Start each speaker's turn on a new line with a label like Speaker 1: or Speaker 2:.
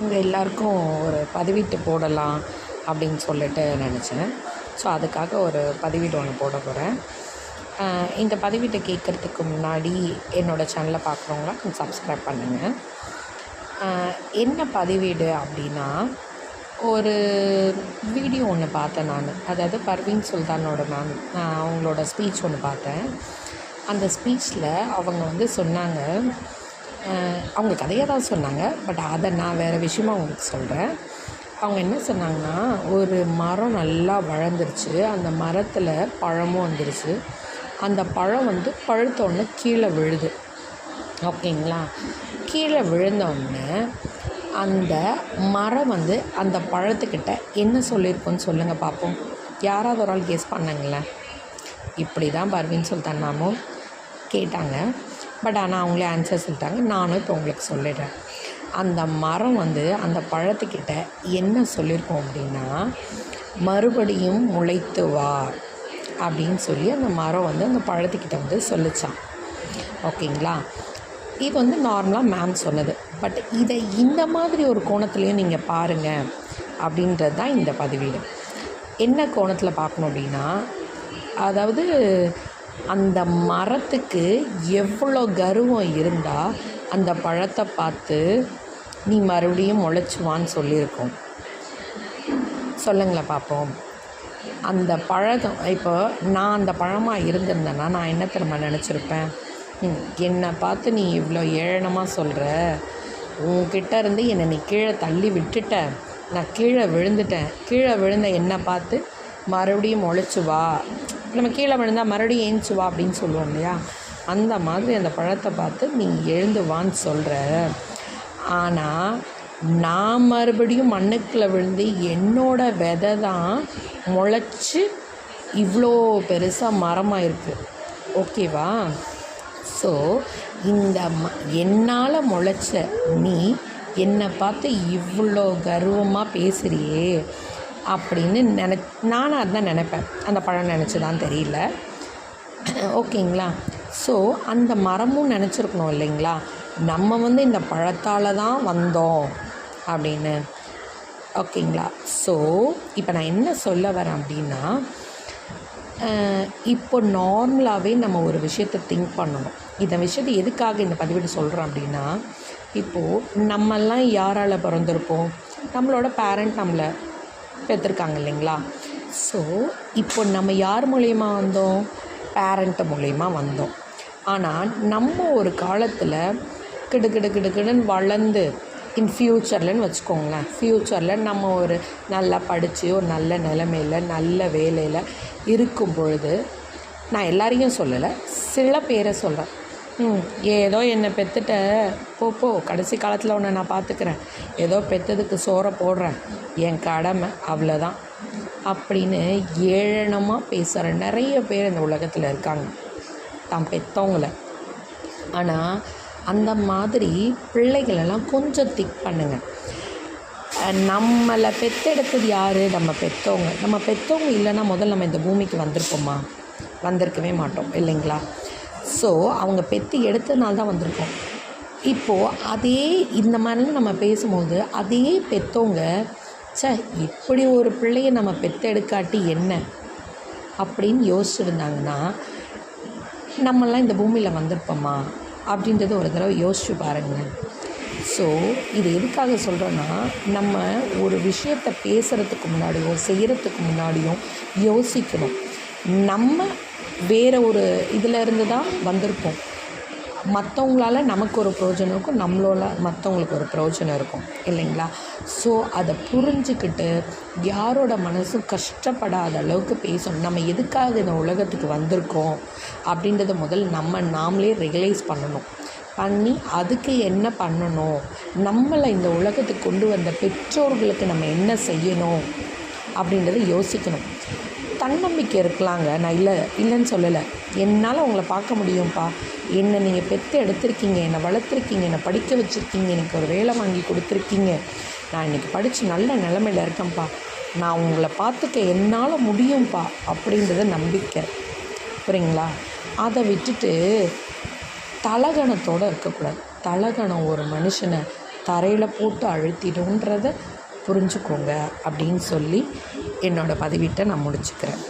Speaker 1: உங்கள் எல்லாருக்கும் ஒரு பதிவிட்டு போடலாம் அப்படின்னு சொல்லிட்டு நினச்சேன். ஸோ அதுக்காக ஒரு பதிவீடு ஒன்று போட போகிறேன். இந்த பதிவீட்டை கேட்குறதுக்கு முன்னாடி என்னோடய சேனலை பார்க்குறவங்களாம் கொஞ்சம் சப்ஸ்கிரைப் பண்ணுங்கள். என்ன பதிவீடு அப்படின்னா, ஒரு வீடியோ ஒன்று பார்த்தேன் நான். அதாவது பர்வீன் சுல்தானோட அவங்களோட ஸ்பீச் ஒன்று பார்த்தேன். அந்த ஸ்பீச்சில் அவங்க சொன்னாங்க, அவங்க கதையை தான் சொன்னாங்க, பட் அதை நான் வேறு விஷயமாக உங்களுக்கு சொல்கிறேன். அவங்க என்ன சொன்னாங்கன்னா, ஒரு மரம் நல்லா வளர்ந்துருச்சு, அந்த மரத்தில் பழமும் வந்துருச்சு. அந்த பழம் பழுத்தோடனே கீழே விழுது. ஓகேங்களா? கீழே விழுந்தோடனே அந்த மரம் அந்த பழத்துக்கிட்ட என்ன சொல்லியிருக்கோன்னு சொல்லுங்கள் பார்ப்போம். யாராவது ஒரு ஆள் கெஸ் பண்ணுங்களேன். இப்படி தான் பர்வீன் சுல்தான் மேமும் கேட்டாங்க. பட் ஆனால் அவங்களே ஆன்சர் சொல்லிட்டாங்க. நானும் இப்போ உங்களுக்கு சொல்லிடுறேன். அந்த மரம் அந்த பழத்துக்கிட்ட என்ன சொல்லியிருக்கோம் அப்படின்னா, மறுபடியும் முளைத்து வா அப்படின்னு சொல்லி அந்த மரம் அந்த பழத்துக்கிட்ட சொல்லிச்சான். ஓகேங்களா? இது நார்மலாக மேம் சொன்னது. பட் இதை இந்த மாதிரி ஒரு கோணத்துலேயும் நீங்கள் பாருங்கள் அப்படின்றது தான் இந்த பதிவீடு. என்ன கோணத்தில் பார்க்கணும் அப்படின்னா, அதாவது அந்த மரத்துக்கு எவ்வளோ கர்வம் இருந்தால் அந்த பழத்தை பார்த்து நீ மறுபடியும் முளைச்சுவான்னு சொல்லியிருக்கோம். சொல்லுங்களேன் பார்ப்போம். அந்த பழம் இப்போ நான் அந்த பழமாக இருந்திருந்தேன்னா நான் என்ன திரும்ப நினச்சிருப்பேன், என்னை பார்த்து நீ இவ்வளோ ஏளனமாக சொல்கிற, உன்கிட்ட இருந்து என்னை நீ கீழே தள்ளி விட்டுட்ட, நான் கீழே விழுந்துட்டேன், கீழே விழுந்த என்னை பார்த்து மறுபடியும் முளைச்சு வா, நம்ம கீழே விழுந்தால் மறுபடியும் ஏஞ்சி வா அப்படின்னு சொல்லுவோம் இல்லையா? அந்த மாதிரி அந்த பழத்தை பார்த்து நீ எழுந்து வான்னு சொல்கிற. ஆனால் நான் மறுபடியும் மண்ணுக்குள்ளே விழுந்து என்னோடய விதை தான் முளைச்சி இவ்வளோ பெருசாக மரமாக இருக்குது. ஓகேவா? ஸோ இந்த என்னால் முளைச்ச நீ என்னை பார்த்து இவ்வளோ கர்வமாக பேசுகிறியே அப்படின்னு நானும் அதுதான் நினைப்பேன். அந்த பழம் நினச்சதான் தெரியல. ஓகேங்களா? ஸோ அந்த மரமும் நினச்சிருக்கணும் இல்லைங்களா, நம்ம இந்த பழத்தால் தான் வந்தோம் அப்படின்னு. ஓகேங்களா? ஸோ இப்போ நான் என்ன சொல்ல வரேன் அப்படின்னா, இப்போ நார்மலாகவே நம்ம ஒரு விஷயத்தை திங்க் பண்ணணும். இந்த விஷயத்தை எதுக்காக இந்த பதிவீடு சொல்கிறோம் அப்படின்னா, இப்போது நம்மெல்லாம் யாரால் பிறந்திருப்போம்? நம்மளோட பேரண்ட் நம்மளை பெற்றிருக்காங்க இல்லைங்களா? ஸோ இப்போ நம்ம யார் மூலயமா வந்தோம்? பேரண்ட்டு மூலயமா வந்தோம். ஆனால் நம்ம ஒரு காலத்தில் கிடுன்னு வளர்ந்து ஃப்யூச்சர்லன்னு வச்சுக்கோங்களேன், ஃப்யூச்சரில் நம்ம ஒரு நல்லா படித்து ஒரு நல்ல நிலைமையில் நல்ல வேலையில் இருக்கும் பொழுது, நான் எல்லாரையும் சொல்லலை, சில பேரை சொல்கிறேன், ஏதோ என்னை பெற்றுட்ட, போ கடைசி காலத்தில் உன்னை நான் பார்த்துக்கிறேன், ஏதோ பெற்றதுக்கு சோறை போடுறேன், என் கடமை அவ்வளோதான் அப்படின்னு ஏளனமாக பேசுகிற நிறைய பேர் இந்த உலகத்தில் இருக்காங்க, தான் பெற்றவங்கள. ஆனால் அந்த மாதிரி பிள்ளைகளெல்லாம் கொஞ்சம் திக் பண்ணுங்கள். நம்மளை பெற்றெடுத்தது யார்? நம்ம பெற்றவங்க. நம்ம பெற்றவங்க இல்லைன்னா முதல்ல நம்ம இந்த பூமிக்கு வந்திருப்போமா? வந்திருக்கவே மாட்டோம் இல்லைங்களா? ஸோ அவங்க பெற்று எடுத்ததுனால தான் வந்திருக்கோம். இப்போது அதே இந்த மாதிரிலாம் நம்ம பேசும்போது அதே பெற்றவங்க, இப்படி ஒரு பிள்ளையை நம்ம பெற்றெடுக்காட்டி என்ன அப்படின்னு யோசிச்சுருந்தாங்கன்னா நம்மளாம் இந்த பூமியில் வந்திருப்போமா அப்படின்றது ஒரு தடவை யோசிச்சு பாருங்கள். ஸோ இது எதுக்காக சொல்கிறோன்னா, நம்ம ஒரு விஷயத்தை பேசுகிறதுக்கு முன்னாடியும் செய்கிறதுக்கு முன்னாடியும் யோசிக்கணும். நம்ம வேறு ஒரு இதில் இருந்து தான் வந்திருப்போம். மற்றவங்களால நமக்கு ஒரு பிரயோஜனம் இருக்கும், நம்மளால மற்றவங்களுக்கு ஒரு பிரயோஜனம் இருக்கும் இல்லைங்களா? ஸோ அதை புரிஞ்சுக்கிட்டு யாரோட மனசும் கஷ்டப்படாத அளவுக்கு பேசணும். நம்ம எதுக்காக இந்த உலகத்துக்கு வந்திருக்கோம் அப்படின்றத நாமளே ரியலைஸ் பண்ணி அதுக்கு என்ன பண்ணணும், நம்மளை இந்த உலகத்துக்கு கொண்டு வந்த பெற்றோர்களுக்கு நம்ம என்ன செய்யணும் அப்படின்றத யோசிக்கணும். தன்னம்பிக்கை இருக்கலாங்க, நான் இல்லைன்னு சொல்லலை. என்னால் உங்களை பார்க்க முடியும்ப்பா, என்னை நீங்கள் பெற்று எடுத்திருக்கீங்க, என்னை வளர்த்துருக்கீங்க, என்னை படிக்க வச்சுருக்கீங்க, எனக்கு ஒரு வேலை வாங்கி கொடுத்துருக்கீங்க, நான் இன்றைக்கி படித்து நல்ல நிலமையில் இருக்கேன்ப்பா, நான் உங்களை பார்த்துக்க என்னால் முடியும்ப்பா அப்படின்றத நம்பிக்கை. புரியுங்களா? அதை விட்டுட்டு தலகணத்தோடு இருக்கக்கூடாது. தலகணம் ஒரு மனுஷனை தரையில் போட்டு அழுத்திடும்ன்றத புரிஞ்சுக்கோங்க அப்படின்னு சொல்லி என்னோடய பதிவீட்டை நான் முடிச்சுக்கிறேன்.